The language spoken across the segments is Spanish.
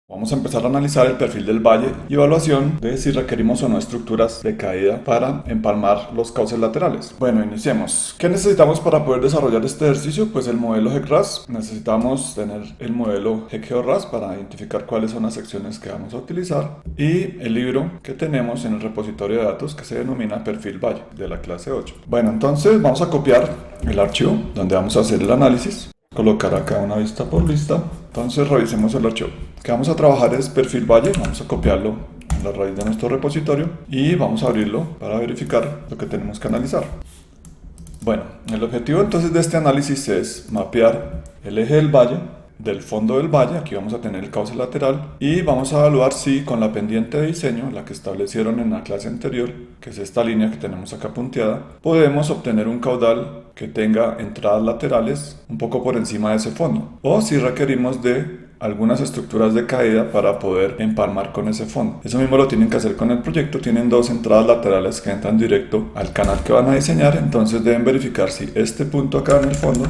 Vamos a empezar a analizar el perfil del valle y evaluación de si requerimos o no estructuras de caída para empalmar los cauces laterales. Bueno, iniciemos. ¿Qué necesitamos para poder desarrollar este ejercicio? Pues el modelo HEC-RAS. Necesitamos tener el modelo HEC-GeoRAS para identificar cuáles son las secciones que vamos a utilizar y el libro que tenemos en el repositorio de datos que se denomina perfil valle de la clase 8. Bueno, entonces vamos a copiar el archivo donde vamos a hacer el análisis. Colocar acá una vista por lista. Entonces revisemos el archivo. Que vamos a trabajar es perfil valle, vamos a copiarlo en la raíz de nuestro repositorio y vamos a abrirlo para verificar lo que tenemos que analizar. Bueno, el objetivo entonces de este análisis es mapear el eje del valle, del fondo del valle, aquí vamos a tener el cauce lateral y vamos a evaluar si con la pendiente de diseño, la que establecieron en la clase anterior, que es esta línea que tenemos acá punteada, podemos obtener un caudal que tenga entradas laterales un poco por encima de ese fondo, o si requerimos de algunas estructuras de caída para poder empalmar con ese fondo. Eso mismo lo tienen que hacer con el proyecto. Tienen dos entradas laterales que entran directo al canal que van a diseñar, entonces deben verificar si este punto acá en el fondo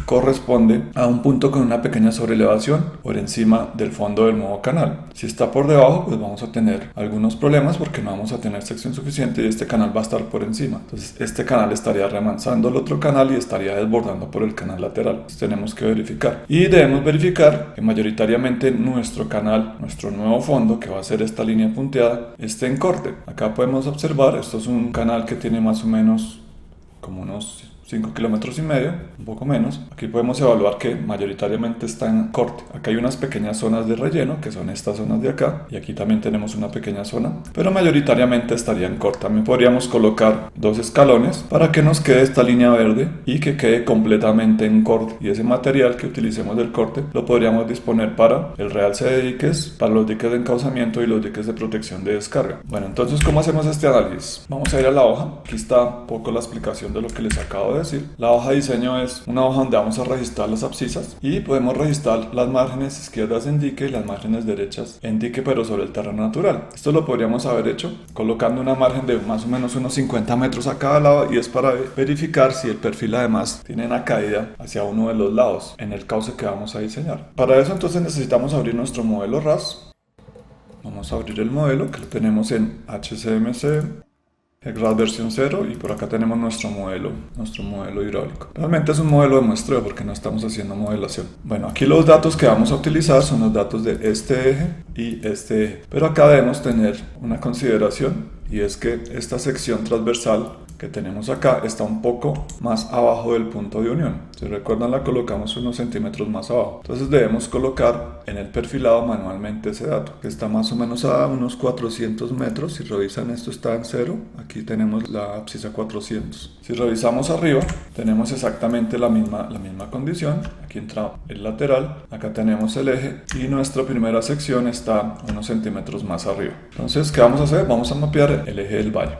corresponde a un punto con una pequeña sobrelevación por encima del fondo del nuevo canal. Si está por debajo, pues vamos a tener algunos problemas porque no vamos a tener sección suficiente y este canal va a estar por encima. Entonces este canal estaría remansando el otro canal y estaría desbordando por el canal lateral. Entonces tenemos que verificar. Y debemos verificar que mayoritariamente nuestro canal, nuestro nuevo fondo, que va a ser esta línea punteada, esté en corte. Acá podemos observar, esto es un canal que tiene más o menos como unos 5,5 kilómetros, un poco menos. Aquí podemos evaluar que mayoritariamente está en corte. Acá hay unas pequeñas zonas de relleno, que son estas zonas de acá, y aquí también tenemos una pequeña zona, pero mayoritariamente estaría en corte. También podríamos colocar dos escalones para que nos quede esta línea verde y que quede completamente en corte. Y ese material que utilicemos del corte lo podríamos disponer para el realce de diques, para los diques de encauzamiento y los diques de protección de descarga. Bueno, entonces, ¿cómo hacemos este análisis? Vamos a ir a la hoja. Aquí está un poco la explicación de lo que les acabo de decir. La hoja de diseño es una hoja donde vamos a registrar las abscisas y podemos registrar las márgenes izquierdas en dique y las márgenes derechas en dique, pero sobre el terreno natural. Esto lo podríamos haber hecho colocando una margen de más o menos unos 50 metros a cada lado, y es para verificar si el perfil además tiene una caída hacia uno de los lados en el cauce que vamos a diseñar. Para eso entonces necesitamos abrir nuestro modelo RAS. Vamos a abrir el modelo que lo tenemos en HCMC HEC-RAS versión 0, y por acá tenemos nuestro modelo hidráulico. Realmente es un modelo de muestreo porque no estamos haciendo modelación. Bueno, aquí los datos que vamos a utilizar son los datos de este eje y este eje. Pero acá debemos tener una consideración, y es que esta sección transversal que tenemos acá está un poco más abajo del punto de unión. Si recuerdan, la colocamos unos centímetros más abajo. Entonces debemos colocar en el perfilado manualmente ese dato, que está más o menos a unos 400 metros. Si revisan, esto está en 0. Aquí tenemos la abscisa 400. Si revisamos arriba, tenemos exactamente la misma condición. Aquí entra el lateral, acá tenemos el eje y nuestra primera sección está unos centímetros más arriba. Entonces, ¿qué vamos a hacer? Vamos a mapear el eje del valle.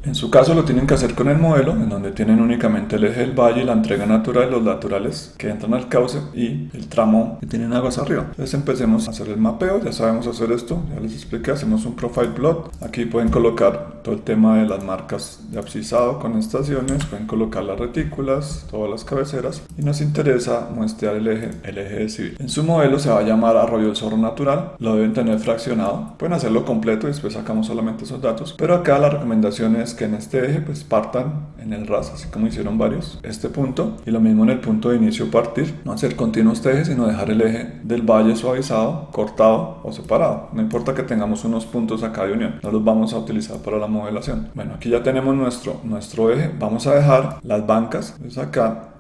En su caso lo tienen que hacer con el modelo, en donde tienen únicamente el eje del valle y la entrega natural, los laterales que entran al cauce y el tramo que tienen aguas arriba. Entonces empecemos a hacer el mapeo. Ya sabemos hacer esto, ya les expliqué. Hacemos un profile plot. Aquí pueden colocar todo el tema de las marcas de abscisado con estaciones, pueden colocar las retículas, todas las cabeceras, y nos interesa muestrear el eje de civil. En su modelo se va a llamar arroyo del Zorro natural, lo deben tener fraccionado. Pueden hacerlo completo y después sacamos solamente esos datos, pero acá la recomendación es que en este eje pues partan en el RAS, así como hicieron varios, este punto, y lo mismo en el punto de inicio partir, no hacer continuo este eje, sino dejar el eje del valle suavizado, cortado o separado. No importa que tengamos unos puntos acá de unión, no los vamos a utilizar para la modelación. Bueno, aquí ya tenemos nuestro eje. Vamos a dejar las bancas. Entonces acá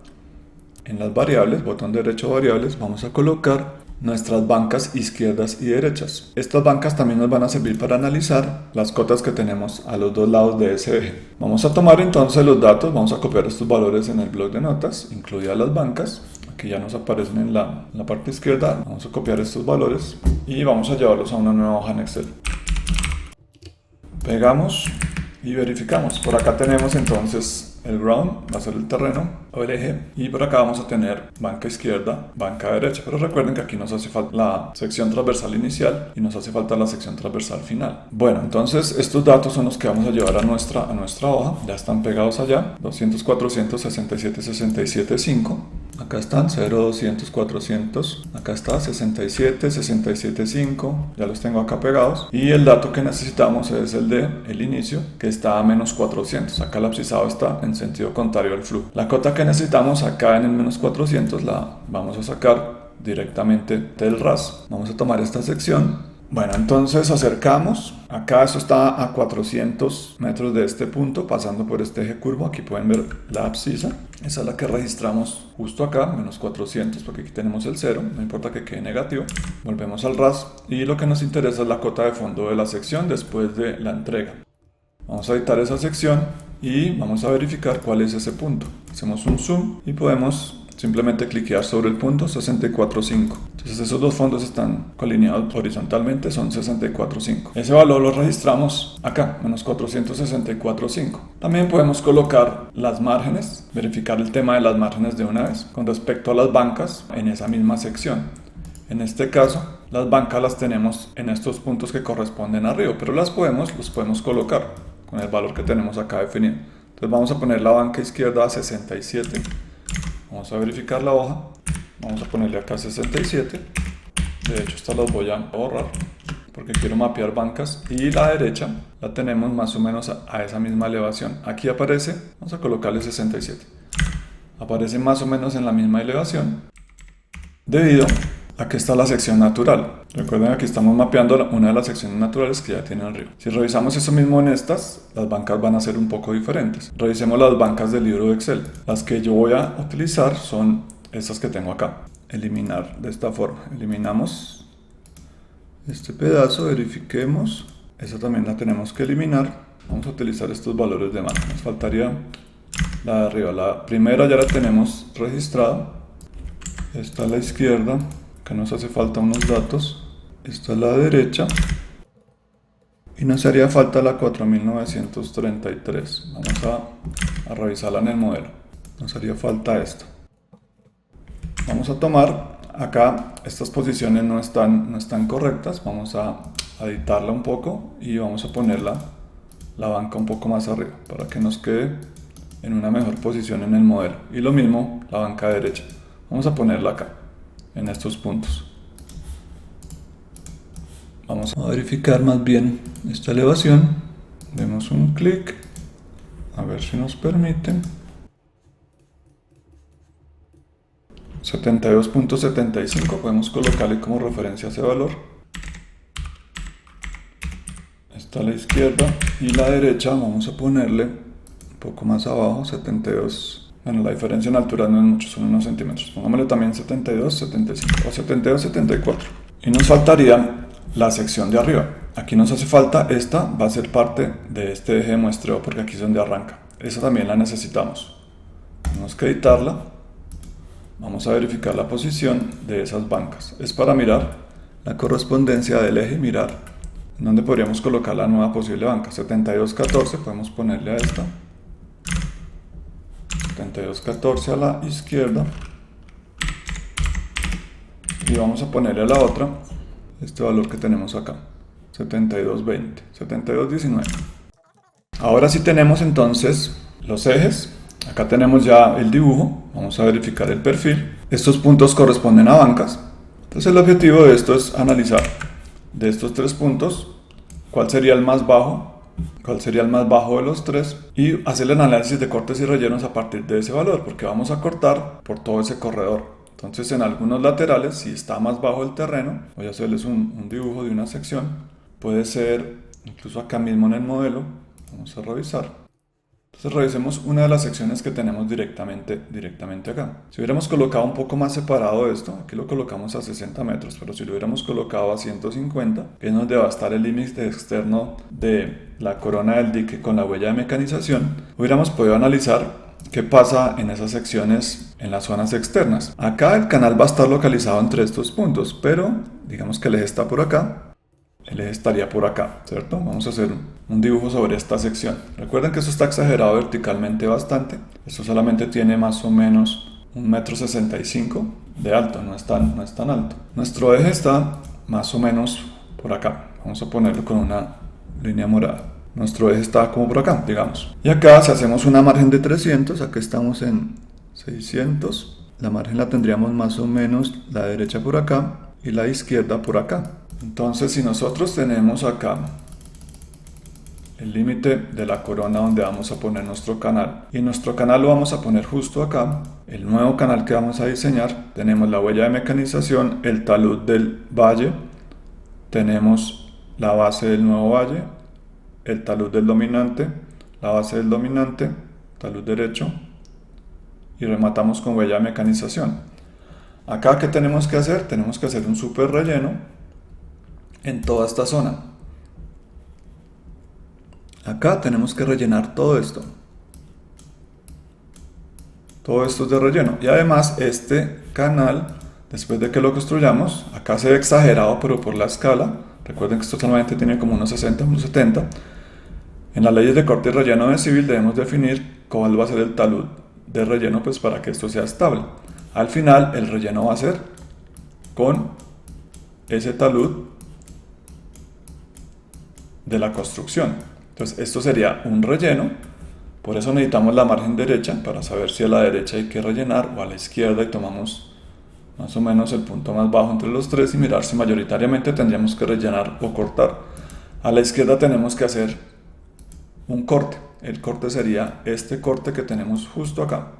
en las variables, botón derecho variables, vamos a colocar nuestras bancas izquierdas y derechas. Estas bancas también nos van a servir para analizar las cotas que tenemos a los dos lados de ese eje. Vamos a tomar entonces los datos, vamos a copiar estos valores en el bloc de notas, incluidas las bancas. Aquí ya nos aparecen en la parte izquierda. Vamos a copiar estos valores y vamos a llevarlos a una nueva hoja en Excel. Pegamos y verificamos. Por acá tenemos entonces el ground, va a ser el terreno o el eje, y por acá vamos a tener banca izquierda, banca derecha, pero recuerden que aquí nos hace falta la sección transversal inicial y nos hace falta la sección transversal final. Bueno, entonces estos datos son los que vamos a llevar a nuestra hoja. Ya están pegados allá: 200, 400, 67, 67, 5. Acá están 0, 200, 400. Acá está 67, 67.5. Ya los tengo acá pegados. Y el dato que necesitamos es el de el inicio, que está a menos 400. Acá el abscisado está en sentido contrario al flujo. La cota que necesitamos acá en el menos 400 la vamos a sacar directamente del RAS. Vamos a tomar esta sección. Bueno, entonces acercamos. Acá esto está a 400 metros de este punto, pasando por este eje curvo. Aquí pueden ver la abscisa. Esa es la que registramos justo acá, menos 400, porque aquí tenemos el 0. No importa que quede negativo. Volvemos al RAS. Y lo que nos interesa es la cota de fondo de la sección después de la entrega. Vamos a editar esa sección y vamos a verificar cuál es ese punto. Hacemos un zoom y podemos simplemente cliquear sobre el punto 64.5. Entonces esos dos fondos están colineados horizontalmente, son 64.5. Ese valor lo registramos acá, menos 464.5. También podemos colocar las márgenes, verificar el tema de las márgenes de una vez con respecto a las bancas en esa misma sección. En este caso, las bancas las tenemos en estos puntos que corresponden arriba, pero los podemos colocar con el valor que tenemos acá definido. Entonces vamos a poner la banca izquierda a 67. Vamos a verificar la hoja, vamos a ponerle acá 67, de hecho estas las voy a borrar porque quiero mapear bancas, y la derecha la tenemos más o menos a esa misma elevación. Aquí aparece, vamos a colocarle 67, aparece más o menos en la misma elevación debido a que está la sección natural. Recuerden que aquí estamos mapeando una de las secciones naturales que ya tiene el río. Si revisamos eso mismo en estas, las bancas van a ser un poco diferentes. Revisemos las bancas del libro de Excel. Las que yo voy a utilizar son estas que tengo acá. Eliminar de esta forma. Eliminamos este pedazo, verifiquemos. Esa también la tenemos que eliminar. Vamos a utilizar estos valores de marca. Nos faltaría la de arriba. La primera ya la tenemos registrada. Esta a la izquierda. Acá nos hace falta unos datos. Esta es la derecha. Y nos haría falta la 4933. Vamos a revisarla en el modelo. Nos haría falta esto. Vamos a tomar acá, estas posiciones no están correctas. Vamos a editarla un poco y vamos a ponerla la banca un poco más arriba para que nos quede en una mejor posición en el modelo. Y lo mismo la banca derecha. Vamos a ponerla acá, en estos puntos. Vamos a verificar más bien esta elevación. Demos un clic, a ver si nos permiten. 72.75, podemos colocarle como referencia ese valor. Esta a la izquierda, y la derecha vamos a ponerle un poco más abajo, 72. Bueno, la diferencia en altura no es mucho, son unos centímetros. Pongámosle también 72, 75 o 72, 74. Y nos faltaría la sección de arriba. Aquí nos hace falta, esta va a ser parte de este eje de muestreo porque aquí es donde arranca. Esa también la necesitamos. Tenemos que editarla. Vamos a verificar la posición de esas bancas. Es para mirar la correspondencia del eje y mirar en dónde podríamos colocar la nueva posible banca. 7214, podemos ponerle a esta. 7214 a la izquierda. Y vamos a ponerle a la otra este valor que tenemos acá. 7220, 7219. Ahora sí tenemos entonces los ejes. Acá tenemos ya el dibujo, vamos a verificar el perfil. Estos puntos corresponden a bancas. Entonces el objetivo de esto es analizar de estos tres puntos cuál sería el más bajo, de los tres, y hacer el análisis de cortes y rellenos a partir de ese valor, porque vamos a cortar por todo ese corredor. Entonces en algunos laterales, si está más bajo el terreno, voy a hacerles un dibujo de una sección, puede ser incluso acá mismo en el modelo. Vamos a revisar. Entonces revisemos una de las secciones que tenemos directamente acá. Si hubiéramos colocado un poco más separado esto, aquí lo colocamos a 60 metros, pero si lo hubiéramos colocado a 150, que es donde va a estar el límite externo de la corona del dique con la huella de mecanización, hubiéramos podido analizar qué pasa en esas secciones en las zonas externas. Acá el canal va a estar localizado entre estos puntos, pero digamos que el eje está por acá. El eje estaría por acá, ¿cierto? Vamos a hacer un dibujo sobre esta sección. Recuerden que esto está exagerado verticalmente bastante. Esto solamente tiene más o menos 1,65 m de alto, no es tan alto. Nuestro eje está más o menos por acá. Vamos a ponerlo con una línea morada. Nuestro eje está como por acá, digamos. Y acá si hacemos una margen de 300, acá estamos en 600. la margen la tendríamos más o menos la derecha por acá y la izquierda por acá. Entonces, si nosotros tenemos acá el límite de la corona donde vamos a poner nuestro canal, y nuestro canal lo vamos a poner justo acá, el nuevo canal que vamos a diseñar, tenemos la huella de mecanización, el talud del valle, tenemos la base del nuevo valle, el talud del dominante, la base del dominante, talud derecho, y rematamos con huella de mecanización. Acá, ¿qué tenemos que hacer? Tenemos que hacer un super relleno en toda esta zona. Acá tenemos que rellenar todo esto. Todo esto es de relleno. Y además este canal, después de que lo construyamos, acá se ve exagerado, pero por la escala. Recuerden que esto solamente tiene como unos 60, unos 70. En las leyes de corte y relleno de civil debemos definir cuál va a ser el talud de relleno, pues para que esto sea estable. Al final el relleno va a ser con ese talud de la construcción. Entonces esto sería un relleno, por eso necesitamos la margen derecha para saber si a la derecha hay que rellenar o a la izquierda, y tomamos más o menos el punto más bajo entre los tres y mirar si mayoritariamente tendríamos que rellenar o cortar. A la izquierda tenemos que hacer un corte, el corte sería este corte que tenemos justo acá.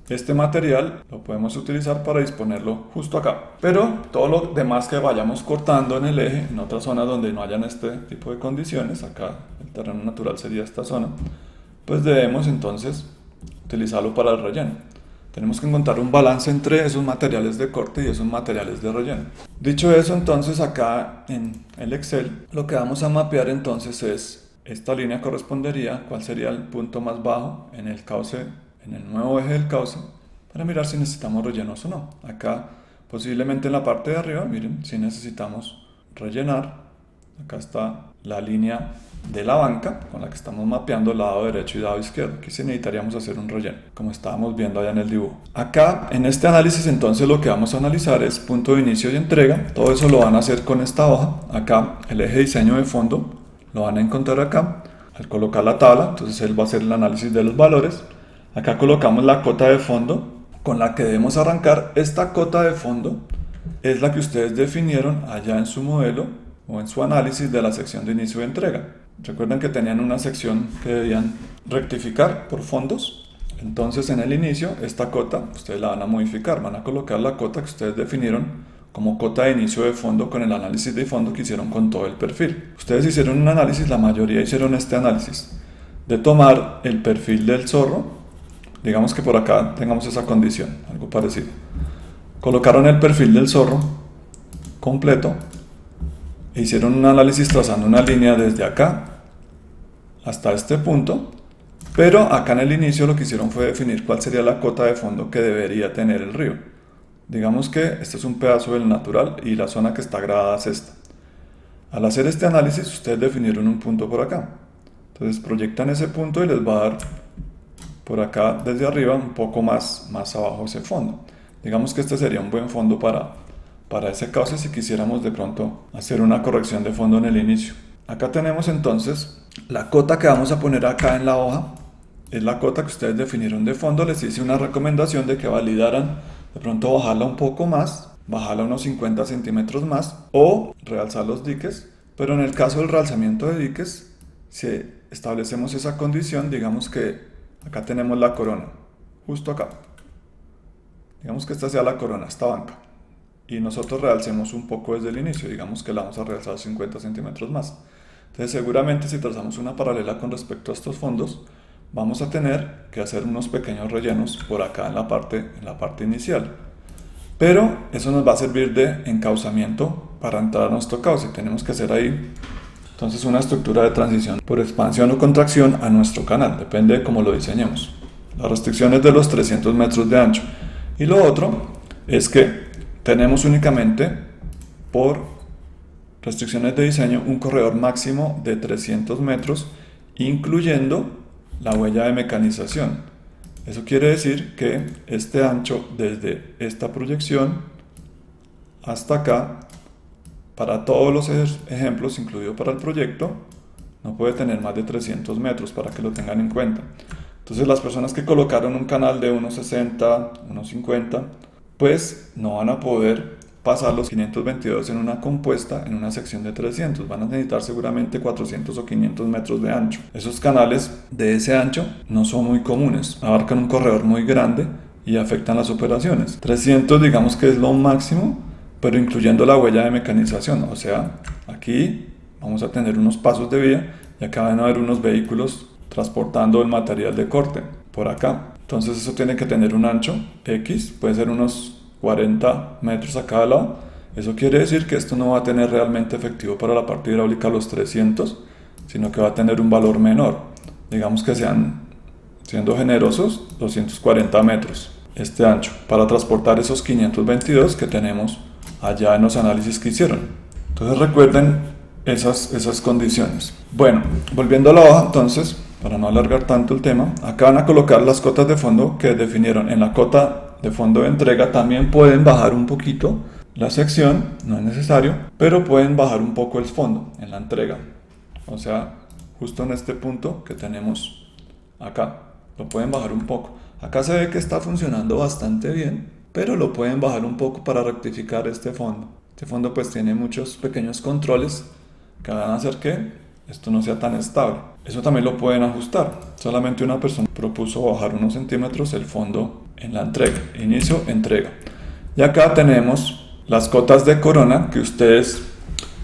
Este material lo podemos utilizar para disponerlo justo acá, pero todo lo demás que vayamos cortando en el eje, en otras zonas donde no hayan este tipo de condiciones, acá el terreno natural sería esta zona, pues debemos entonces utilizarlo para el relleno. Tenemos que encontrar un balance entre esos materiales de corte y esos materiales de relleno. Dicho eso, entonces acá en el Excel lo que vamos a mapear entonces es esta línea correspondería, cuál sería el punto más bajo en el cauce, en el nuevo eje del cauce, para mirar si necesitamos rellenos o no. Acá posiblemente en la parte de arriba, miren, si necesitamos rellenar. Acá está la línea de la banca con la que estamos mapeando lado derecho y lado izquierdo. Aquí sí necesitaríamos hacer un relleno, como estábamos viendo allá en el dibujo. Acá en este análisis entonces lo que vamos a analizar es punto de inicio y entrega. Todo eso lo van a hacer con esta hoja. Acá el eje diseño de fondo lo van a encontrar acá. Al colocar la tabla, entonces él va a hacer el análisis de los valores. Acá colocamos la cota de fondo con la que debemos arrancar. Esta cota de fondo es la que ustedes definieron allá en su modelo o en su análisis de la sección de inicio de entrega. Recuerden que tenían una sección que debían rectificar por fondos. Entonces en el inicio esta cota ustedes la van a modificar, van a colocar la cota que ustedes definieron como cota de inicio de fondo con el análisis de fondo que hicieron con todo el perfil. Ustedes hicieron un análisis, la mayoría hicieron este análisis de tomar el perfil del zorro. Digamos que por acá tengamos esa condición, algo parecido. Colocaron el perfil del zorro completo e hicieron un análisis trazando una línea desde acá hasta este punto, pero acá en el inicio lo que hicieron fue definir cuál sería la cota de fondo que debería tener el río. Digamos que este es un pedazo del natural y la zona que está gradada es esta. Al hacer este análisis ustedes definieron un punto por acá. Entonces proyectan ese punto y les va a dar por acá desde arriba un poco más abajo ese fondo. Digamos que este sería un buen fondo para ese cauce si quisiéramos de pronto hacer una corrección de fondo en el inicio. Acá tenemos entonces la cota que vamos a poner acá en la hoja. Es la cota que ustedes definieron de fondo. Les hice una recomendación de que validaran de pronto bajarla un poco más, bajarla unos 50 centímetros más o realzar los diques. Pero en el caso del realzamiento de diques, si establecemos esa condición, digamos que acá tenemos la corona, justo acá. Digamos que esta sea la corona, esta banca. Y nosotros realcemos un poco desde el inicio, digamos que la vamos a realzar 50 centímetros más. Entonces seguramente si trazamos una paralela con respecto a estos fondos, vamos a tener que hacer unos pequeños rellenos por acá en la parte inicial. Pero eso nos va a servir de encauzamiento para entrar a nuestro cauce. Tenemos que hacer ahí entonces una estructura de transición por expansión o contracción a nuestro canal, depende de cómo lo diseñemos. La restricción es de los 300 metros de ancho. Y lo otro es que tenemos únicamente por restricciones de diseño un corredor máximo de 300 metros, incluyendo la huella de mecanización. Eso quiere decir que este ancho desde esta proyección hasta acá, para todos los ejemplos, incluido para el proyecto, no puede tener más de 300 metros para que lo tengan en cuenta. Entonces las personas que colocaron un canal de 1.60, 1.50, pues no van a poder pasar los 522 en una compuesta en una sección de 300. Van a necesitar seguramente 400 o 500 metros de ancho. Esos canales de ese ancho no son muy comunes, abarcan un corredor muy grande y afectan las operaciones. 300 digamos que es lo máximo, pero incluyendo la huella de mecanización. O sea, aquí vamos a tener unos pasos de vía y acá van a haber unos vehículos transportando el material de corte por acá. Entonces eso tiene que tener un ancho X, puede ser unos 40 metros a cada lado. Eso quiere decir que esto no va a tener realmente efectivo para la parte hidráulica los 300, sino que va a tener un valor menor. Digamos que sean, siendo generosos, 240 metros este ancho para transportar esos 522 que tenemos allá en los análisis que hicieron. Entonces recuerden esas condiciones. Bueno, volviendo a la hoja, entonces, para no alargar tanto el tema, acá van a colocar las cotas de fondo que definieron. En la cota de fondo de entrega también pueden bajar un poquito la sección, no es necesario, pero pueden bajar un poco el fondo en la entrega. O sea, justo en este punto que tenemos acá, lo pueden bajar un poco. Acá se ve que está funcionando bastante bien, pero lo pueden bajar un poco para rectificar este fondo. Este fondo pues tiene muchos pequeños controles que van a hacer que esto no sea tan estable. Eso también lo pueden ajustar. Solamente una persona propuso bajar unos centímetros el fondo en la entrega. Inicio, entrega. Y acá tenemos las cotas de corona que ustedes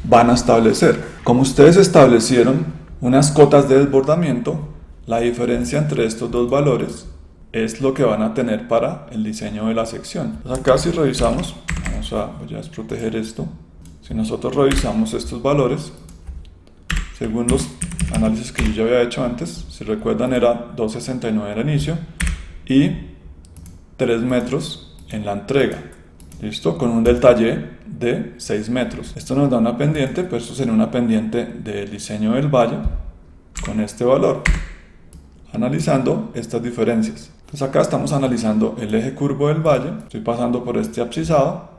van a establecer. Como ustedes establecieron unas cotas de desbordamiento, la diferencia entre estos dos valores es lo que van a tener para el diseño de la sección. Entonces acá si revisamos, voy a desproteger esto. Si nosotros revisamos estos valores, según los análisis que yo ya había hecho antes, si recuerdan era 2.69 al inicio y 3 metros en la entrega. ¿Listo? Con un delta Y de 6 metros. Esto nos da una pendiente, pero esto sería una pendiente del diseño del valle con este valor, analizando estas diferencias. Entonces acá estamos analizando el eje curvo del valle, estoy pasando por este abscisado,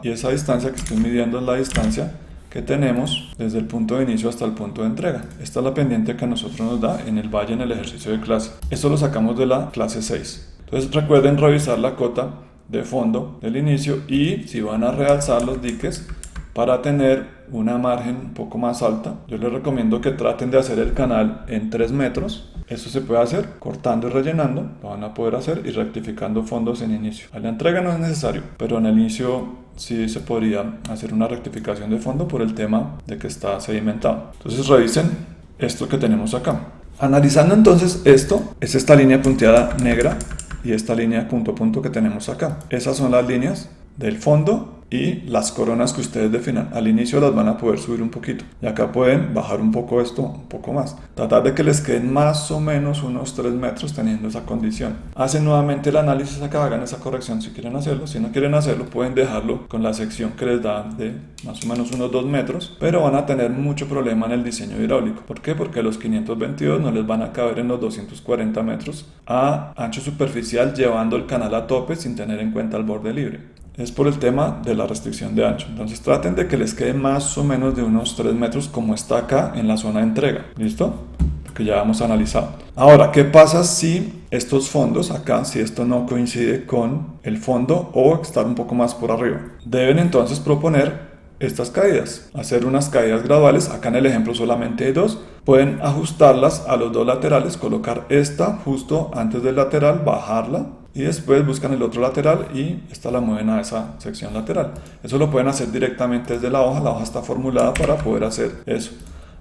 y esa distancia que estoy midiendo es la distancia que tenemos desde el punto de inicio hasta el punto de entrega. Esta es la pendiente que a nosotros nos da en el valle en el ejercicio de clase. Esto lo sacamos de la clase 6. Entonces recuerden revisar la cota de fondo del inicio y si van a realzar los diques para tener una margen un poco más alta, yo les recomiendo que traten de hacer el canal en 3 metros. Eso se puede hacer cortando y rellenando, lo van a poder hacer y rectificando fondos en inicio. A la entrega no es necesario, pero en el inicio sí se podría hacer una rectificación de fondo por el tema de que está sedimentado. Entonces revisen esto que tenemos acá. Analizando entonces esto, es esta línea punteada negra y esta línea punto a punto que tenemos acá. Esas son las líneas del fondo y las coronas que ustedes definan. Al inicio las van a poder subir un poquito y acá pueden bajar un poco esto, un poco más. Tratar de que les queden más o menos unos 3 metros teniendo esa condición. Hacen nuevamente el análisis acá, hagan esa corrección si quieren hacerlo. Si no quieren hacerlo, pueden dejarlo con la sección que les da de más o menos unos 2 metros, pero van a tener mucho problema en el diseño hidráulico. ¿Por qué? Porque los 522 no les van a caber en los 240 metros a ancho superficial llevando el canal a tope sin tener en cuenta el borde libre. Es por el tema de la restricción de ancho. Entonces traten de que les quede más o menos de unos 3 metros como está acá en la zona de entrega. ¿Listo? Que ya hemos analizado. Ahora, ¿qué pasa si estos fondos acá, si esto no coincide con el fondo o estar un poco más por arriba? Deben entonces proponer estas caídas, hacer unas caídas graduales. Acá en el ejemplo solamente hay 2. Pueden ajustarlas a los 2 laterales, colocar esta justo antes del lateral, bajarla y después buscan el otro lateral y esta la mueven a esa sección lateral. Eso lo pueden hacer directamente desde la hoja está formulada para poder hacer eso.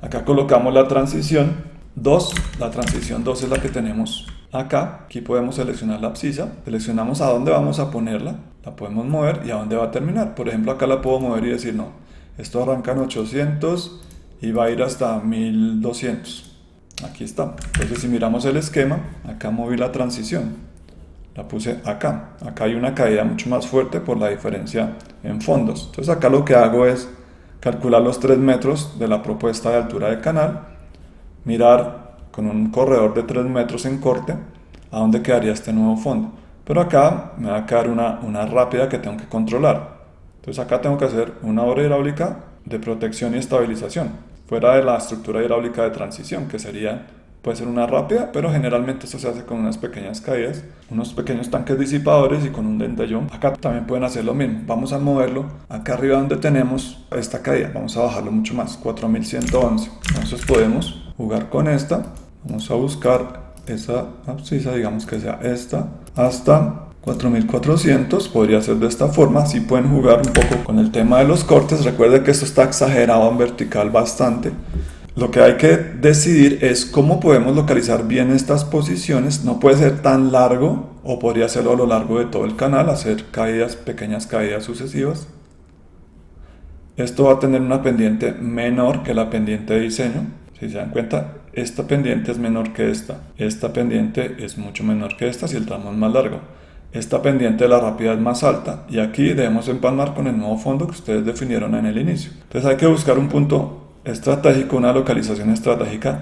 Acá colocamos la transición 2, la transición 2 es la que tenemos acá. Aquí podemos seleccionar la abscisa, seleccionamos a dónde vamos a ponerla, la podemos mover y a dónde va a terminar. Por ejemplo, acá la puedo mover y decir no, esto arranca en 800 y va a ir hasta 1200. Aquí está. Entonces si miramos el esquema, acá moví la transición, la puse acá. Acá hay una caída mucho más fuerte por la diferencia en fondos. Entonces acá lo que hago es calcular los 3 metros de la propuesta de altura del canal, mirar con un corredor de 3 metros en corte a dónde quedaría este nuevo fondo. Pero acá me va a quedar una rápida que tengo que controlar. Entonces acá tengo que hacer una obra hidráulica de protección y estabilización, fuera de la estructura hidráulica de transición, que sería Puede ser una rápida, pero generalmente esto se hace con unas pequeñas caídas, unos pequeños tanques disipadores y con un dentellón. Acá también pueden hacer lo mismo. Vamos a moverlo acá arriba donde tenemos esta caída. Vamos a bajarlo mucho más, 4111. Entonces podemos jugar con esta. Vamos a buscar esa abscisa, digamos que sea esta, hasta 4400. Podría ser de esta forma. Así pueden jugar un poco con el tema de los cortes. Recuerden que esto está exagerado en vertical bastante. Lo que hay que decidir es cómo podemos localizar bien estas posiciones. No puede ser tan largo, o podría hacerlo a lo largo de todo el canal, hacer caídas, pequeñas caídas sucesivas. Esto va a tener una pendiente menor que la pendiente de diseño. Si se dan cuenta, esta pendiente es menor que esta. Esta pendiente es mucho menor que esta si el tramo es más largo. Esta pendiente de la rápida es más alta, y aquí debemos empalmar con el nuevo fondo que ustedes definieron en el inicio. Entonces hay que buscar un punto estratégico, una localización estratégica,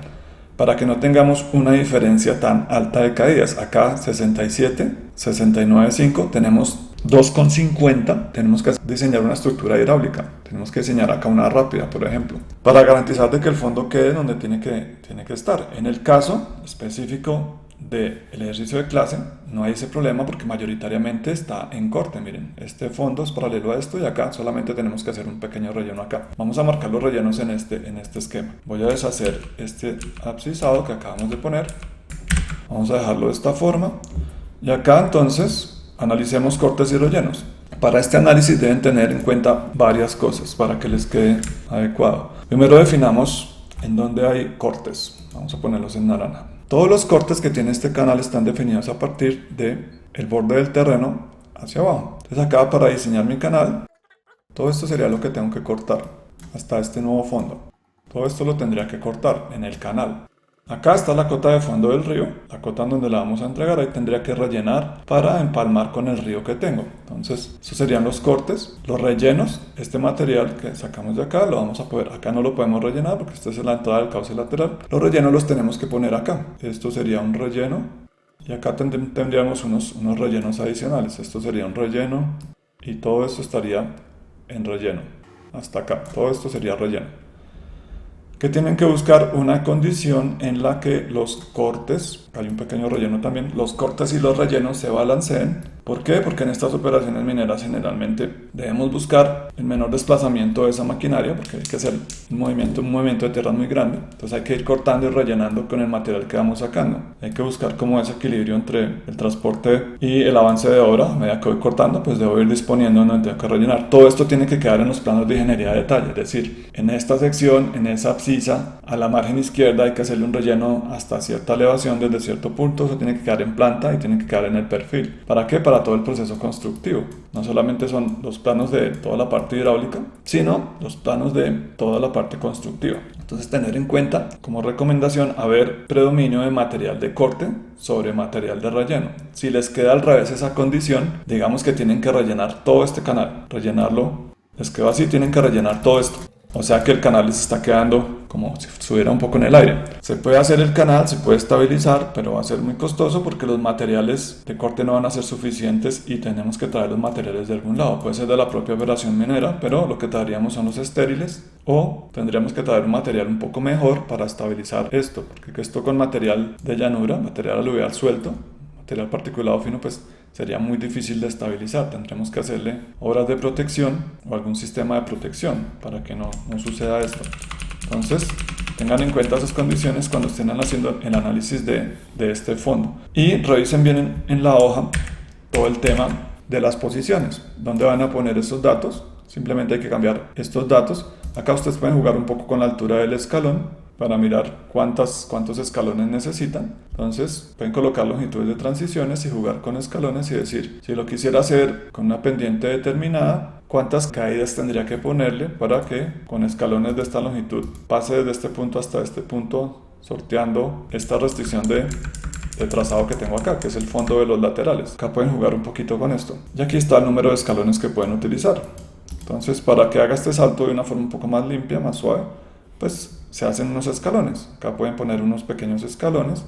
para que no tengamos una diferencia tan alta de caídas. Acá 67, 69.5, tenemos 2,50. Tenemos que diseñar una estructura hidráulica. Tenemos que diseñar acá una rápida, por ejemplo, para garantizar de que el fondo quede donde tiene que estar. En el caso específico del ejercicio de clase no hay ese problema porque mayoritariamente está en corte. Miren, este fondo es paralelo a esto y acá solamente tenemos que hacer un pequeño relleno acá. Vamos a marcar los rellenos en este esquema. Voy a deshacer este abscisado que acabamos de poner. Vamos a dejarlo de esta forma. Y acá entonces analicemos cortes y rellenos. Para este análisis deben tener en cuenta varias cosas para que les quede adecuado. Primero definamos en dónde hay cortes. Vamos a ponerlos en naranja. Todos los cortes que tiene este canal están definidos a partir del borde del terreno hacia abajo. Entonces acá, para diseñar mi canal, todo esto sería lo que tengo que cortar hasta este nuevo fondo. Todo esto lo tendría que cortar en el canal. Acá está la cota de fondo del río, la cota en donde la vamos a entregar. Ahí tendría que rellenar para empalmar con el río que tengo. Entonces, esos serían los cortes. Los rellenos, este material que sacamos de acá, lo vamos a poner. Acá no lo podemos rellenar porque esta es la entrada del cauce lateral. Los rellenos los tenemos que poner acá. Esto sería un relleno. Y acá tendríamos unos rellenos adicionales. Esto sería un relleno. Y todo esto estaría en relleno. Hasta acá. Todo esto sería relleno. Que tienen que buscar una condición en la que los cortes, hay un pequeño relleno también, los cortes y los rellenos se balanceen. ¿Por qué? Porque en estas operaciones mineras generalmente debemos buscar el menor desplazamiento de esa maquinaria, porque hay que hacer un movimiento de tierra muy grande. Entonces hay que ir cortando y rellenando con el material que vamos sacando. Hay que buscar como ese equilibrio entre el transporte y el avance de obra. A medida que voy cortando, pues debo ir disponiendo donde tengo que rellenar. Todo esto tiene que quedar en los planos de ingeniería de detalle, es decir, en esta sección, en esa abscisa, a la margen izquierda hay que hacerle un relleno hasta cierta elevación desde cierto punto. Eso tiene que quedar en planta y tiene que quedar en el perfil. ¿Para qué? Para todo el proceso constructivo. No solamente son los planos de toda la parte hidráulica, sino los planos de toda la parte constructiva. Entonces, tener en cuenta como recomendación haber predominio de material de corte sobre material de relleno. Si les queda al revés esa condición, digamos que tienen que rellenar todo este canal, rellenarlo, les quedó así, tienen que rellenar todo esto. O sea que el canal les está quedando como si estuviera un poco en el aire. Se puede hacer el canal, se puede estabilizar, pero va a ser muy costoso porque los materiales de corte no van a ser suficientes y tenemos que traer los materiales de algún lado. Puede ser de la propia operación minera, pero lo que traeríamos son los estériles, o tendríamos que traer un material un poco mejor para estabilizar esto, porque esto con material de llanura, material aluvial suelto, material particulado fino, pues sería muy difícil de estabilizar. Tendremos que hacerle obras de protección o algún sistema de protección para que no suceda esto. Entonces, tengan en cuenta esas condiciones cuando estén haciendo el análisis de este fondo. Y revisen bien en la hoja todo el tema de las posiciones. ¿Dónde van a poner estos datos? Simplemente hay que cambiar estos datos. Acá ustedes pueden jugar un poco con la altura del escalón para mirar cuántos escalones necesitan. Entonces pueden colocar longitudes de transiciones y jugar con escalones y decir, si lo quisiera hacer con una pendiente determinada, cuántas caídas tendría que ponerle para que con escalones de esta longitud pase desde este punto hasta este punto, sorteando esta restricción de trazado que tengo acá, que es el fondo de los laterales. Acá pueden jugar un poquito con esto. Y aquí está el número de escalones que pueden utilizar. Entonces, para que haga este salto de una forma un poco más limpia, más suave, pues se hacen unos escalones. Acá pueden poner unos pequeños escalones.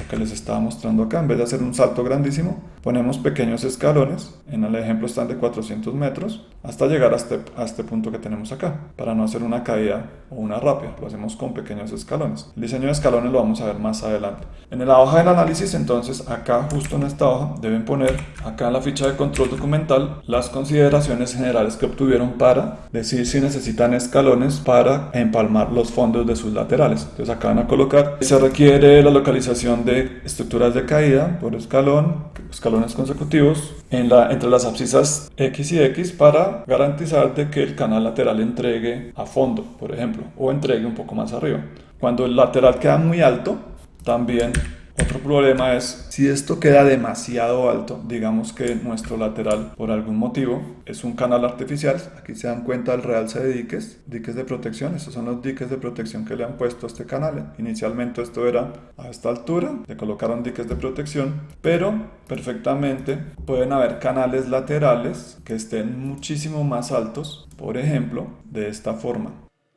que les estaba mostrando acá. En vez de hacer un salto grandísimo, ponemos pequeños escalones. En el ejemplo están de 400 metros hasta llegar a este punto que tenemos acá, para no hacer una caída o una rápida. Lo hacemos con pequeños escalones. El diseño de escalones lo vamos a ver más adelante. En la hoja del análisis, entonces, acá justo en esta hoja deben poner acá en la ficha de control documental las consideraciones generales que obtuvieron para decir si necesitan escalones para empalmar los fondos de sus laterales. Entonces acá van a colocar: se requiere la localización de estructuras de caída por escalón, escalones consecutivos entre las abscisas X y X para garantizar de que el canal lateral entregue a fondo, por ejemplo, o entregue un poco más arriba. Cuando el lateral queda muy alto, también otro problema es si esto queda demasiado alto. Digamos que nuestro lateral, por algún motivo, es un canal artificial. Aquí se dan cuenta del realce de diques de protección. Estos son los diques de protección que le han puesto a este canal. Inicialmente esto era a esta altura, le colocaron diques de protección, pero perfectamente pueden haber canales laterales que estén muchísimo más altos, por ejemplo, de esta forma,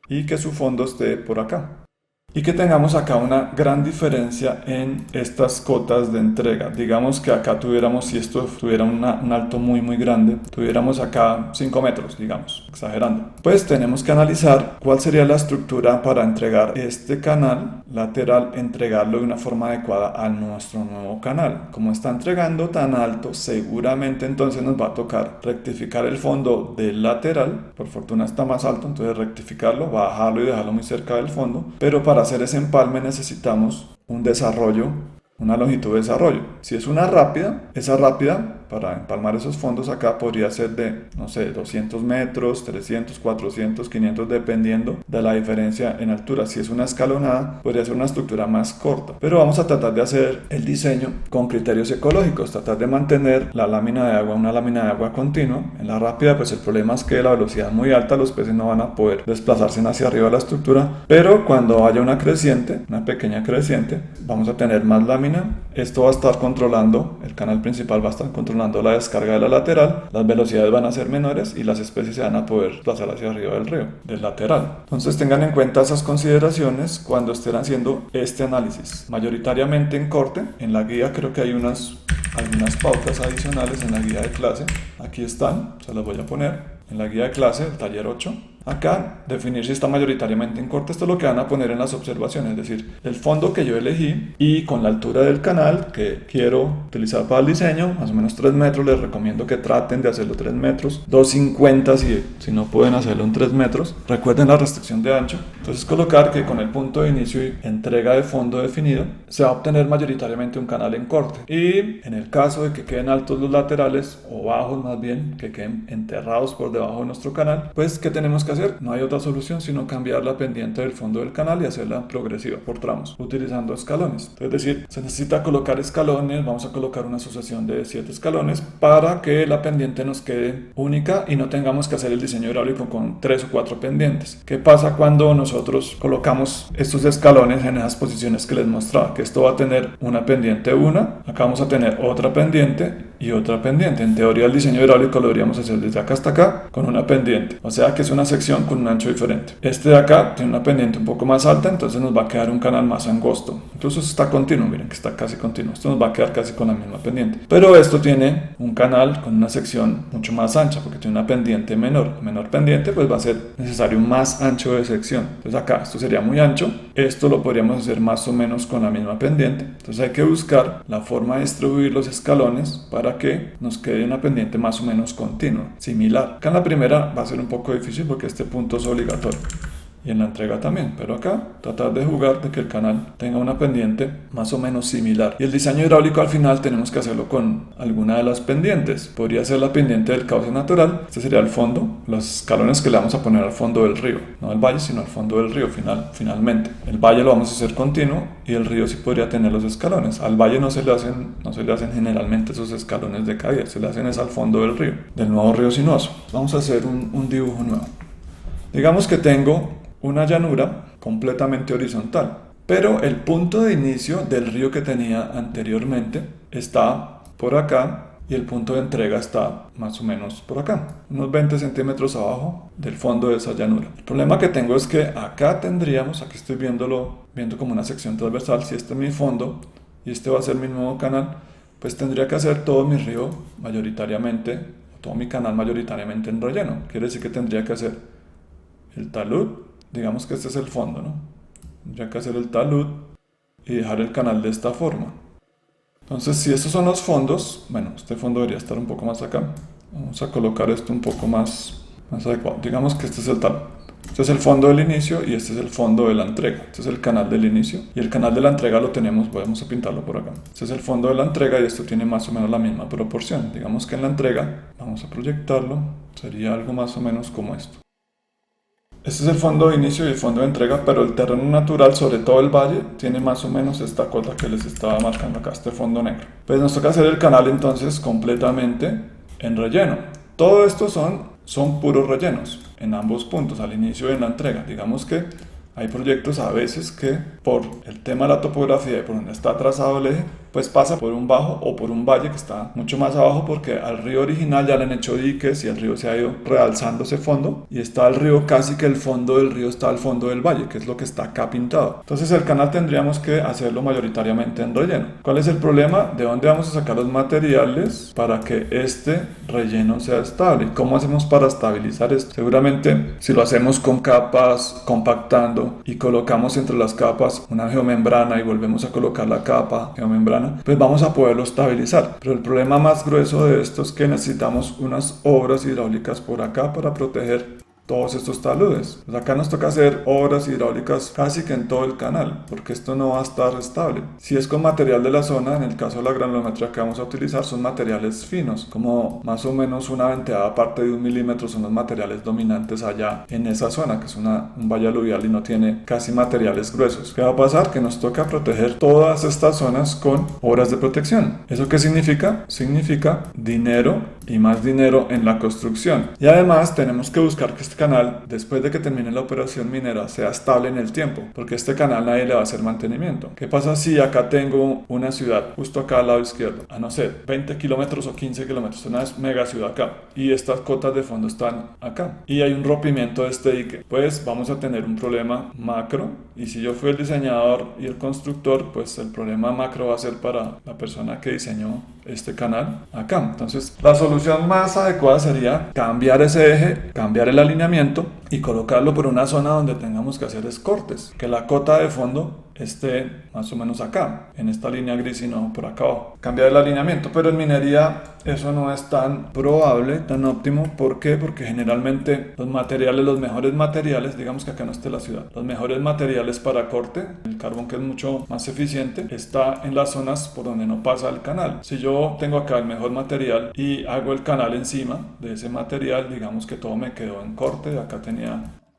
y que su fondo esté por acá. Y que tengamos acá una gran diferencia en estas cotas de entrega. Digamos que acá tuviéramos, si esto tuviera un alto muy grande, tuviéramos acá 5 metros, digamos, exagerando. Pues tenemos que analizar cuál sería la estructura para entregar este canal lateral, entregarlo de una forma adecuada a nuestro nuevo canal. Como está entregando tan alto, seguramente entonces nos va a tocar rectificar el fondo del lateral. Por fortuna está más alto, entonces rectificarlo, bajarlo y dejarlo muy cerca del fondo. Pero para hacer ese empalme necesitamos un desarrollo, una longitud de desarrollo. Si es una rápida, esa rápida para empalmar esos fondos acá podría ser de, no sé, 200 metros, 300, 400, 500, dependiendo de la diferencia en altura. Si es una escalonada, podría ser una estructura más corta. Pero vamos a tratar de hacer el diseño con criterios ecológicos, tratar de mantener la lámina de agua, una lámina de agua continua. En la rápida, pues el problema es que la velocidad es muy alta, los peces no van a poder desplazarse hacia arriba de la estructura, pero cuando haya una creciente, una pequeña creciente, vamos a tener más lámina. Esto va a estar controlando, el canal principal va a estar controlando la descarga de la lateral, las velocidades van a ser menores y las especies se van a poder desplazar hacia arriba del río, del lateral. Entonces tengan en cuenta esas consideraciones cuando estén haciendo este análisis. Mayoritariamente en corte, en la guía creo que hay algunas pautas adicionales en la guía de clase. Aquí están, se las voy a poner en la guía de clase, el taller 8. Acá, definir si está mayoritariamente en corte. Esto es lo que van a poner en las observaciones, es decir, el fondo que yo elegí y con la altura del canal que quiero utilizar para el diseño, más o menos 3 metros. Les recomiendo que traten de hacerlo 3 metros, 2,50 si no pueden hacerlo en 3 metros. Recuerden la restricción de ancho. Entonces colocar que con el punto de inicio y entrega de fondo definido se va a obtener mayoritariamente un canal en corte. Y en el caso de que queden altos los laterales, o bajos más bien, que queden enterrados por debajo de nuestro canal, pues ¿qué tenemos que hacer? No hay otra solución sino cambiar la pendiente del fondo del canal y hacerla progresiva por tramos, utilizando escalones. Es decir, se necesita colocar escalones. Vamos a colocar una asociación de 7 escalones para que la pendiente nos quede única y no tengamos que hacer el diseño hidráulico con 3 o 4 pendientes. ¿Qué pasa cuando nosotros colocamos estos escalones en esas posiciones que les mostraba? Que esto va a tener una pendiente, acá vamos a tener otra pendiente y otra pendiente. En teoría el diseño hidráulico lo deberíamos hacer desde acá hasta acá con una pendiente, o sea que es una sección con un ancho diferente. Este de acá tiene una pendiente un poco más alta, entonces nos va a quedar un canal más angosto. Incluso está continuo, miren que está casi continuo. Esto nos va a quedar casi con la misma pendiente, pero esto tiene un canal con una sección mucho más ancha porque tiene una pendiente menor. Menor pendiente, pues va a ser necesario un más ancho de sección. Entonces acá esto sería muy ancho, esto lo podríamos hacer más o menos con la misma pendiente. Entonces hay que buscar la forma de distribuir los escalones para que nos quede una pendiente más o menos continua, similar. Acá en la primera va a ser un poco difícil porque este punto es obligatorio y en la entrega también, pero acá tratar de jugar de que el canal tenga una pendiente más o menos similar. Y el diseño hidráulico al final tenemos que hacerlo con alguna de las pendientes. Podría ser la pendiente del cauce natural, este sería el fondo, los escalones que le vamos a poner al fondo del río, no al valle sino al fondo del río finalmente. El valle lo vamos a hacer continuo y el río sí podría tener los escalones. Al valle no se le hacen generalmente esos escalones de caída, se le hacen es al fondo del río, del nuevo río sinuoso. Vamos a hacer un dibujo nuevo. Digamos que tengo una llanura completamente horizontal, pero el punto de inicio del río que tenía anteriormente está por acá y el punto de entrega está más o menos por acá, unos 20 centímetros abajo del fondo de esa llanura. El problema que tengo es que acá tendríamos, aquí estoy viendo como una sección transversal. Si este es mi fondo, y este va a ser mi nuevo canal, pues tendría que hacer todo mi río mayoritariamente, todo mi canal mayoritariamente en relleno. Quiere decir que tendría que hacer el talud, digamos que este es el fondo, ¿no? Tendría que hacer el talud y dejar el canal de esta forma. Entonces, si estos son los fondos, bueno, este fondo debería estar un poco más acá. Vamos a colocar esto un poco más adecuado. Digamos que este es el talud. Este es el fondo del inicio y este es el fondo de la entrega. Este es el canal del inicio y el canal de la entrega lo tenemos, vamos a pintarlo por acá. Este es el fondo de la entrega y esto tiene más o menos la misma proporción. Digamos que en la entrega, vamos a proyectarlo, sería algo más o menos como esto. Este es el fondo de inicio y el fondo de entrega, pero el terreno natural, sobre todo el valle, tiene más o menos esta cota que les estaba marcando acá, este fondo negro. Pues nos toca hacer el canal entonces completamente en relleno. Todo esto son puros rellenos en ambos puntos, al inicio y en la entrega. Digamos que hay proyectos a veces que por el tema de la topografía y por donde está trazado el eje, pues pasa por un bajo o por un valle que está mucho más abajo porque al río original ya le han hecho diques y el río se ha ido realzando ese fondo y está el río casi que el fondo del río está al fondo del valle, que es lo que está acá pintado. Entonces el canal tendríamos que hacerlo mayoritariamente en relleno. ¿Cuál es el problema? ¿De dónde vamos a sacar los materiales para que este relleno sea estable? ¿Cómo hacemos para estabilizar esto? Seguramente si lo hacemos con capas, compactando y colocamos entre las capas una geomembrana y volvemos a colocar la capa geomembrana, pues vamos a poderlo estabilizar. Pero el problema más grueso de esto es que necesitamos unas obras hidráulicas por acá para proteger todos estos taludes. Pues acá nos toca hacer obras hidráulicas casi que en todo el canal, porque esto no va a estar estable. Si es con material de la zona, en el caso de la granulometría que vamos a utilizar, son materiales finos, como más o menos una venteada parte de 1 milímetro son los materiales dominantes allá en esa zona, que es un valle aluvial y no tiene casi materiales gruesos. ¿Qué va a pasar? Que nos toca proteger todas estas zonas con obras de protección. ¿Eso qué significa? Significa dinero y más dinero en la construcción. Y además tenemos que buscar que este canal, después de que termine la operación minera, sea estable en el tiempo, porque este canal nadie le va a hacer mantenimiento. ¿Qué pasa si acá tengo una ciudad justo acá al lado izquierdo, a no ser 20 kilómetros o 15 kilómetros, una mega ciudad acá, y estas cotas de fondo están acá, y hay un rompimiento de este dique? Pues vamos a tener un problema macro, y si yo fui el diseñador y el constructor, pues el problema macro va a ser para la persona que diseñó este canal acá. Entonces la solución más adecuada sería cambiar ese eje, cambiar el alineamiento y colocarlo por una zona donde tengamos que hacer cortes, que la cota de fondo esté más o menos acá, en esta línea gris y no por acá abajo. Cambiar el alineamiento, pero en minería eso no es tan probable, tan óptimo. ¿Por qué? Porque generalmente los materiales, los mejores materiales, digamos que acá no esté la ciudad, los mejores materiales para corte, el carbón, que es mucho más eficiente, está en las zonas por donde no pasa el canal. Si yo tengo acá el mejor material y hago el canal encima de ese material, digamos que todo me quedó en corte, acá tenía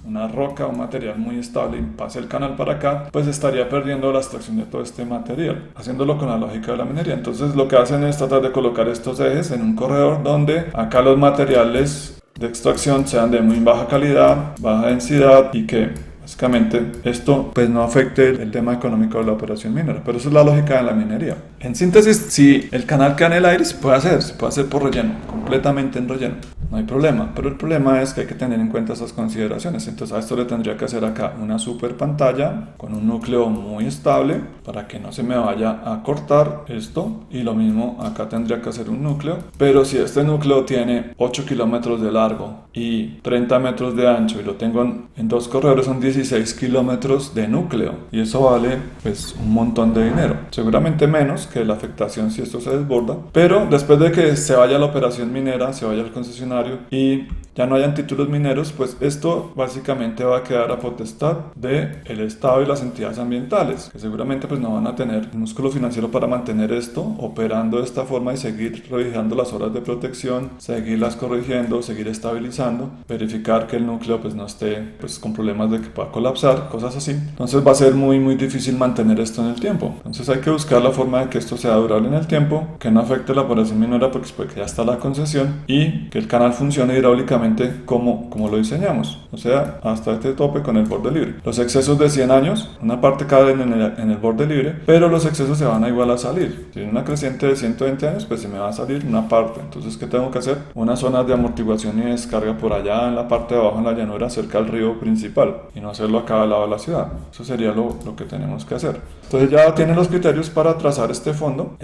una roca, un material muy estable y pase el canal para acá, pues estaría perdiendo la extracción de todo este material, haciéndolo con la lógica de la minería. Entonces lo que hacen es tratar de colocar estos ejes en un corredor donde acá los materiales de extracción sean de muy baja calidad, baja densidad y que básicamente esto pues no afecte el tema económico de la operación minera, pero eso es la lógica de la minería. En síntesis, si el canal queda en el aire, se puede hacer por relleno, completamente en relleno, no hay problema, pero el problema es que hay que tener en cuenta esas consideraciones. Entonces a esto le tendría que hacer acá una super pantalla con un núcleo muy estable para que no se me vaya a cortar esto, y lo mismo acá tendría que hacer un núcleo, pero si este núcleo tiene 8 kilómetros de largo y 30 metros de ancho y lo tengo en dos corredores, son 16 kilómetros de núcleo, y eso vale pues un montón de dinero, seguramente menos que la afectación si esto se desborda, pero después de que se vaya la operación minera, se vaya al concesionario y ya no hayan títulos mineros, pues esto básicamente va a quedar a potestad del Estado y las entidades ambientales, que seguramente pues no van a tener el músculo financiero para mantener esto operando de esta forma y seguir revisando las horas de protección, seguirlas corrigiendo, seguir estabilizando, verificar que el núcleo pues no esté pues con problemas de que pueda colapsar, cosas así. Entonces va a ser muy difícil mantener esto en el tiempo. Entonces hay que buscar la forma de que esto sea durable en el tiempo, que no afecte la operación minera porque ya está la concesión, y que el canal funcione hidráulicamente como lo diseñamos, o sea, hasta este tope con el borde libre. Los excesos de 100 años, una parte cae en el borde libre, pero los excesos se van a igual a salir. Si en una creciente de 120 años, pues se me va a salir una parte. Entonces, ¿qué tengo que hacer? Unas zonas de amortiguación y descarga por allá en la parte de abajo en la llanura cerca al río principal, y no hacerlo acá al lado de la ciudad. Eso sería lo que tenemos que hacer. Entonces ya tienen los criterios para trazar este fondo.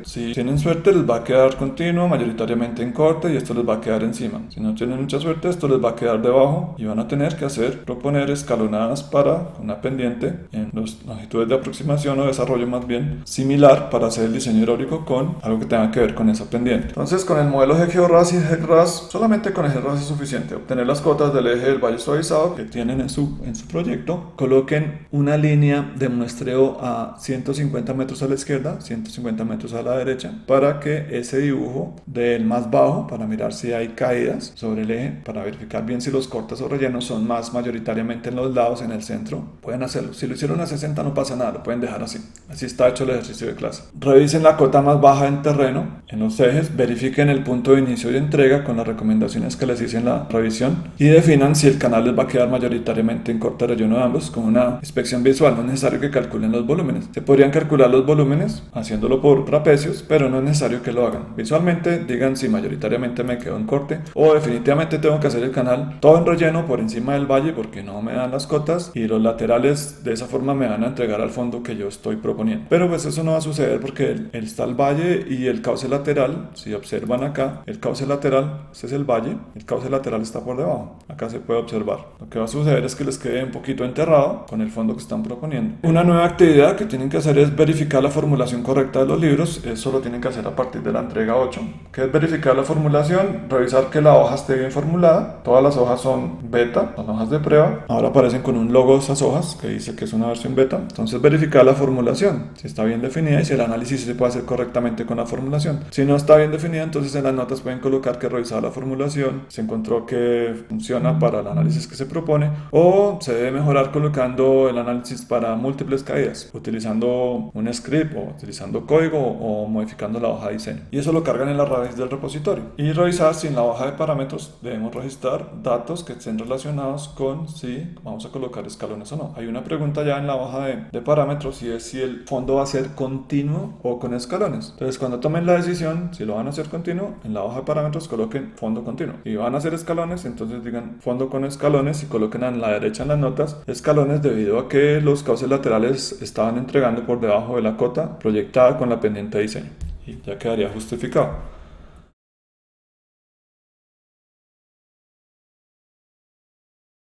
Si tienen suerte, les va a quedar continuo, mayoritariamente en corte, y esto les va a quedar encima. Si no tienen mucha suerte, esto les va a quedar debajo y van a tener que proponer escalonadas para una pendiente en las longitudes de aproximación o desarrollo más bien similar para hacer el diseño hidráulico con algo que tenga que ver con esa pendiente. Entonces, con el modelo GeoRAS y GECRAS, solamente con el GeoRAS es suficiente. Obtener las cotas del eje del valle suavizado que tienen en su proyecto. Coloquen una línea de muestreo a 150 metros a la izquierda, 150 metros a la derecha, para que ese dibujo del más bajo, para mirar si hay caídas sobre el eje, para verificar bien si los cortes o rellenos son más mayoritariamente en los lados, en el centro, pueden hacerlo. Si lo hicieron a 60 no pasa nada, lo pueden dejar así. Así está hecho el ejercicio de clase. Revisen la cota más baja en terreno, en los ejes, verifiquen el punto de inicio y entrega con las recomendaciones que les hice en la revisión y definan si el canal les va a quedar mayoritariamente en corte relleno de ambos con una inspección visual. No es necesario que calculen los volúmenes. Se podrían calcular los volúmenes haciéndolo por trapecios, pero no es necesario que lo hagan. Visualmente digan si mayoritariamente me quedo en corte o definitivamente tengo que hacer el canal todo en relleno por encima del valle porque no me dan las cotas y los laterales de esa forma me van a entregar al fondo que yo estoy proponiendo. Pero pues eso no va a suceder porque está el valle y el cauce lateral. Si observan acá, el cauce lateral, este es el valle, el cauce lateral está por debajo. Acá se puede observar. Lo que va a suceder es que les quede un poquito enterrado con el fondo que están proponiendo. Una nueva actividad que tienen que hacer es verificar la formulación correcta de los libros. Eso lo tienen que hacer a partir de la entrega 8. ¿Qué es verificar la formulación? Revisar que la hoja esté bien formulada. Todas las hojas son beta, son hojas de prueba. Ahora aparecen con un logo esas hojas que dice que es una versión beta. Entonces verificar la formulación, si está bien definida y si el análisis se puede hacer correctamente con la formulación. Si no está bien definida, entonces en las notas pueden colocar que revisar la formulación, se encontró que funciona para el análisis que se propone o se debe mejorar colocando el análisis para múltiples caídas, utilizando un script o utilizando código o modificando la hoja de diseño. Y eso lo cargan en la raíz del repositorio. Y revisar si en la hoja de parámetros debemos registrar datos que estén relacionados con si vamos a colocar escalones o no. Hay una pregunta ya en la hoja de parámetros y es si el fondo va a ser continuo o con escalones. Entonces cuando tomen la decisión si lo van a hacer continuo, en la hoja de parámetros coloquen fondo continuo. Si van a hacer escalones, entonces digan fondo con escalones y coloquen a la derecha en las notas escalones debido a que los cauces laterales estaban entregando por debajo de la cota proyectada con la pendiente de diseño y ya quedaría justificado.